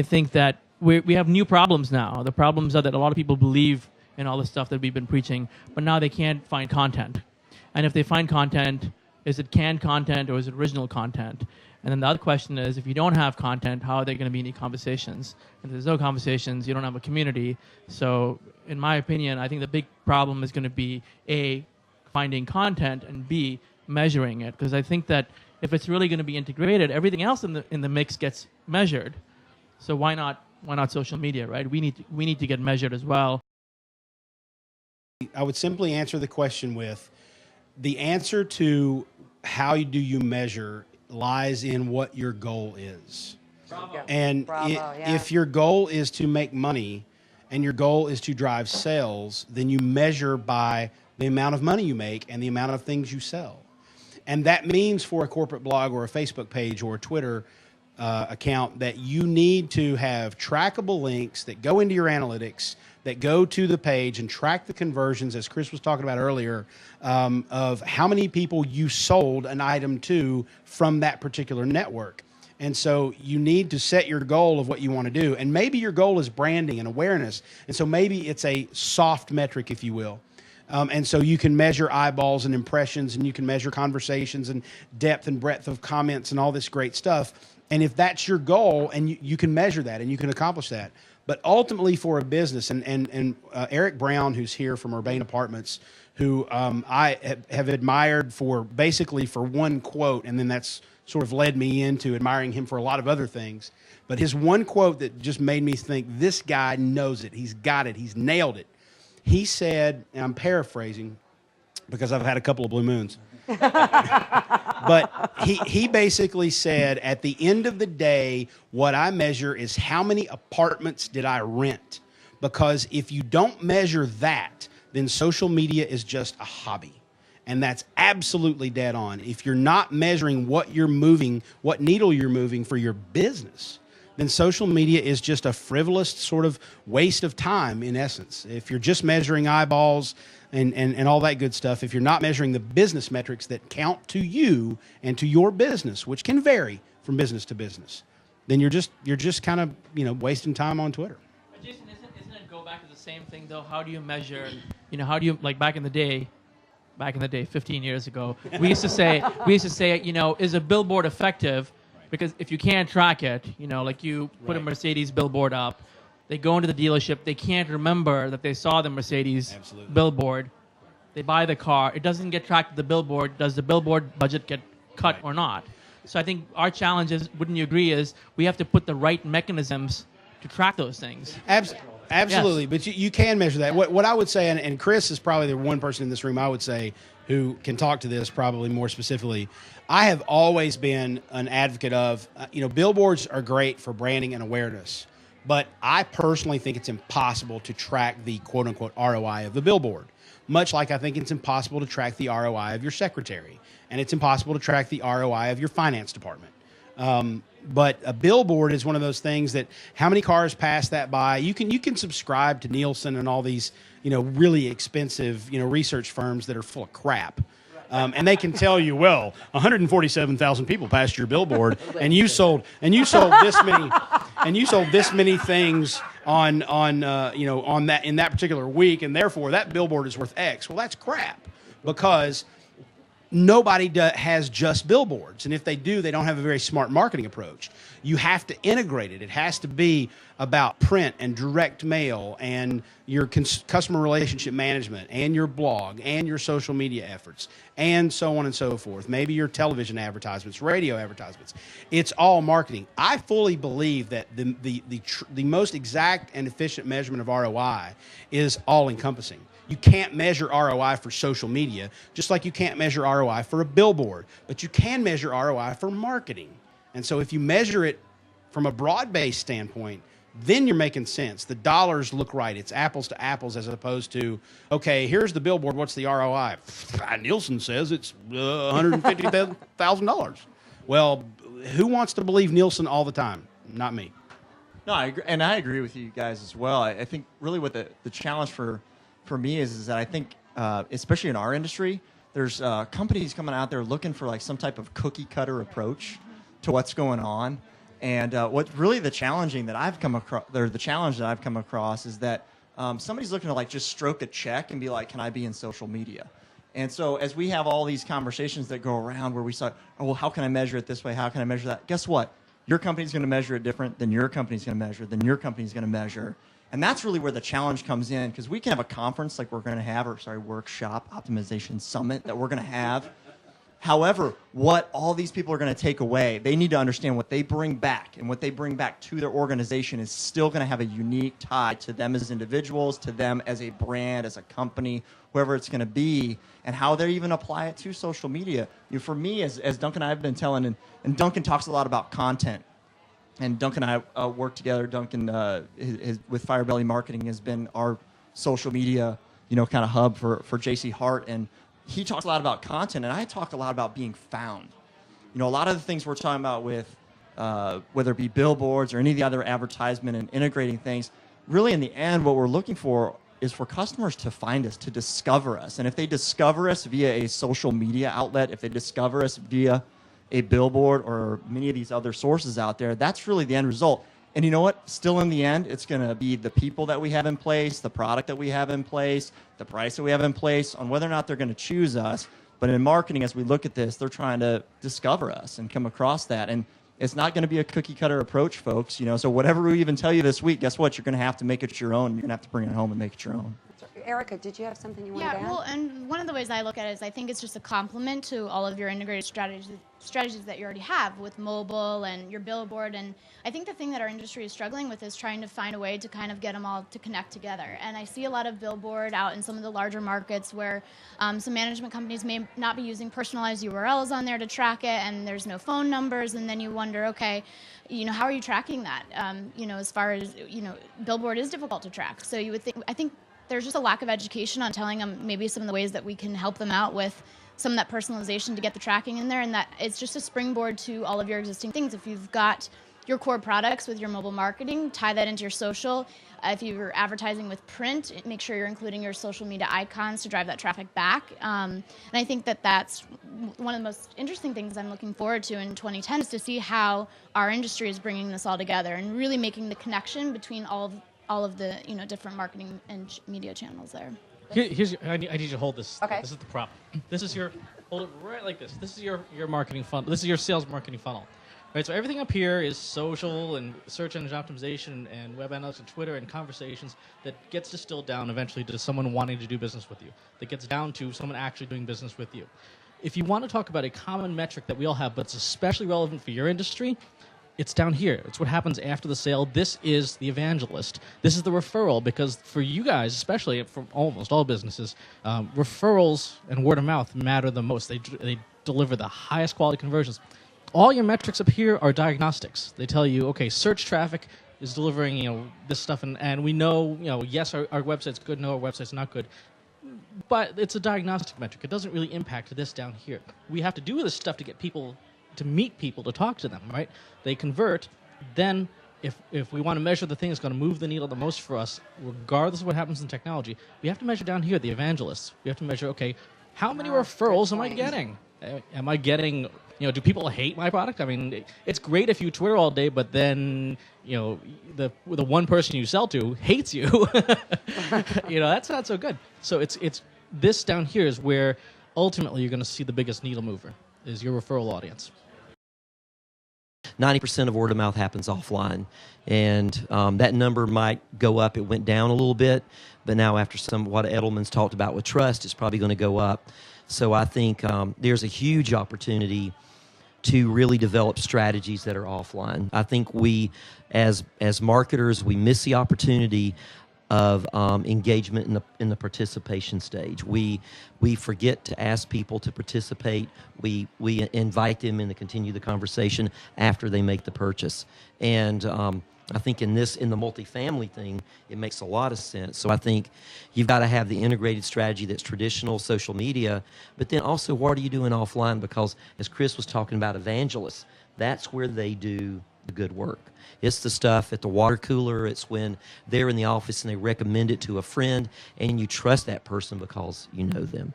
I think that we have new problems now. The problems are that a lot of people believe in all the stuff that we've been preaching, but now they can't find content. And if they find content, is it canned content or is it original content? And then the other question is, if you don't have content, how are there going to be any conversations? And if there's no conversations, you don't have a community. So in my opinion, I think the big problem is going to be A, finding content, and B, measuring it. Because I think that if it's really going to be integrated, everything else in the mix gets measured. So why not social media, right? We need to get measured as well. I would simply answer the question with the answer to how do you measure lies in what your goal is. Bravo. And if your goal is to make money and your goal is to drive sales, then you measure by the amount of money you make and the amount of things you sell. And that means for a corporate blog or a Facebook page or a Twitter account that you need to have trackable links that go into your analytics, that go to the page and track the conversions, as Chris was talking about earlier, of how many people you sold an item to from that particular network. And so you need to set your goal of what you want to do. And maybe your goal is branding and awareness. And so maybe it's a soft metric, if you will. And so you can measure eyeballs and impressions, and you can measure conversations and depth and breadth of comments and all this great stuff. And if that's your goal, and you can measure that and you can accomplish that. But ultimately for a business, and Eric Brown, who's here from Urbane Apartments, who I have admired for basically for one quote, and then that's sort of led me into admiring him for a lot of other things. But his one quote that just made me think, this guy knows it. He's got it. He's nailed it. He said, and I'm paraphrasing because I've had a couple of blue moons, but he basically said, at the end of the day, what I measure is how many apartments did I rent? Because if you don't measure that, then social media is just a hobby. And that's absolutely dead on. If you're not measuring what you're moving, what needle you're moving for your business, then social media is just a frivolous sort of waste of time in essence. If you're just measuring eyeballs and all that good stuff, if you're not measuring the business metrics that count to you and to your business, which can vary from business to business, then you're just kind of, wasting time on Twitter. But Jason, isn't it go back to the same thing though? How do you measure, how do you, like back in the day, 15 years ago, we used to say, is a billboard effective? Because if you can't track it, like you put a Mercedes billboard up, they go into the dealership, they can't remember that they saw the Mercedes billboard. They buy the car. It doesn't get tracked to the billboard. Does the billboard budget get cut or not? So I think our challenge is, wouldn't you agree, is we have to put the right mechanisms to track those things. Absolutely, Yes. but you can measure that. What I would say, and Chris is probably the one person in this room I would say who can talk to this probably more specifically. I have always been an advocate of, billboards are great for branding and awareness, but I personally think it's impossible to track the quote-unquote ROI of the billboard, much like I think it's impossible to track the ROI of your secretary, and it's impossible to track the ROI of your finance department. But a billboard is one of those things that how many cars pass that by? You can subscribe to Nielsen and all these, really expensive, research firms that are full of crap. And they can tell you, 147,000 people passed your billboard, and you sold this many things on that in that particular week, and therefore that billboard is worth X. Well, that's crap, because nobody has just billboards. And if they do, they don't have a very smart marketing approach. You have to integrate it. It has to be about print and direct mail and your customer relationship management and your blog and your social media efforts and so on and so forth. Maybe your television advertisements, radio advertisements. It's all marketing. I fully believe that the most exact and efficient measurement of ROI is all-encompassing. You can't measure ROI for social media, just like you can't measure ROI for a billboard, but you can measure ROI for marketing. And so if you measure it from a broad-based standpoint, then you're making sense. The dollars look right. It's apples to apples as opposed to, okay, here's the billboard. What's the ROI? Nielsen says it's $150,000. Well, who wants to believe Nielsen all the time? Not me. No, I agree, and I agree with you guys as well. I think really what the challenge for me is that I think, especially in our industry, there's companies coming out there looking for like some type of cookie cutter approach to what's going on. And what really the challenge that I've come across is that somebody's looking to like just stroke a check and be like, can I be in social media? And so as we have all these conversations that go around where we say, oh, well, how can I measure it this way? How can I measure that? Guess what? Your company's going to measure it different than your company's going to measure, than your company's going to measure. And that's really where the challenge comes in, because we can have a conference like we're going to have, workshop, optimization summit that we're going to have. However, what all these people are going to take away, they need to understand what they bring back, and what they bring back to their organization is still going to have a unique tie to them as individuals, to them as a brand, as a company, whoever it's going to be, and how they even apply it to social media. For me, as Duncan and I have been telling, and Duncan talks a lot about content, and Duncan and I work together. Duncan, with Firebelly Marketing, has been our social media, kind of hub for JC Hart, and he talks a lot about content, and I talk a lot about being found. A lot of the things we're talking about with, whether it be billboards or any of the other advertisement and integrating things, really in the end, what we're looking for is for customers to find us, to discover us. And if they discover us via a social media outlet, if they discover us via a billboard or many of these other sources out there, that's really the end result. And you know what? Still in the end, it's going to be the people that we have in place, the product that we have in place, the price that we have in place, on whether or not they're going to choose us. But in marketing, as we look at this, they're trying to discover us and come across that. And it's not going to be a cookie cutter approach, folks. So whatever we even tell you this week, guess what? You're going to have to make it your own. You're going to have to bring it home and make it your own. Erica, did you have something you wanted to add? Yeah, well, and one of the ways I look at it is I think it's just a complement to all of your integrated strategies that you already have with mobile and your billboard. And I think the thing that our industry is struggling with is trying to find a way to kind of get them all to connect together. And I see a lot of billboard out in some of the larger markets where some management companies may not be using personalized URLs on there to track it, and there's no phone numbers, and then you wonder, okay, how are you tracking that? As far as, billboard is difficult to track. So you would think, I think there's just a lack of education on telling them maybe some of the ways that we can help them out with some of that personalization to get the tracking in there, and that it's just a springboard to all of your existing things. If you've got your core products with your mobile marketing, tie that into your social. If you're advertising with print, make sure you're including your social media icons to drive that traffic back. And I think that that's one of the most interesting things I'm looking forward to in 2010 is to see how our industry is bringing this all together and really making the connection between all of the different marketing and media channels there. I need you to hold this. Okay. This is the prop. This is hold it right like this. This is your marketing funnel. This is your sales marketing funnel. Right, so everything up here is social and search engine optimization and web analytics and Twitter and conversations that gets distilled down eventually to someone wanting to do business with you. That gets down to someone actually doing business with you. If you want to talk about a common metric that we all have, but it's especially relevant for your industry, it's down here. It's what happens after the sale. This is the evangelist. This is the referral, because for you guys, especially for almost all businesses, referrals and word of mouth matter the most. They deliver the highest quality conversions. All your metrics up here are diagnostics. They tell you, okay, search traffic is delivering, this stuff, and we know, yes, our website's good, no, our website's not good. But it's a diagnostic metric. It doesn't really impact this down here. We have to do this stuff to get people, to meet people, to talk to them, right? They convert. Then if we want to measure the thing that's going to move the needle the most for us, regardless of what happens in technology, we have to measure down here, the evangelists. We have to measure, okay, how many referrals am I getting? Am I getting, do people hate my product? I mean, it's great if you Twitter all day, but then, the one person you sell to hates you. That's not so good. So it's this down here is where ultimately you're going to see the biggest needle mover, is your referral audience. 90% of word of mouth happens offline, and that number might go up. It went down a little bit, but now after what Edelman's talked about with trust, it's probably going to go up. So I think there's a huge opportunity to really develop strategies that are offline. I think we, as marketers, we miss the opportunity of engagement in the participation stage. We forget to ask people to participate. We invite them in to continue the conversation after they make the purchase. And I think in the multifamily thing, it makes a lot of sense. So I think you've got to have the integrated strategy that's traditional social media, but then also what are you doing offline? Because as Chris was talking about evangelists, that's where they do the good work. It's the stuff at the water cooler. It's when they're in the office and they recommend it to a friend, and you trust that person because you know them.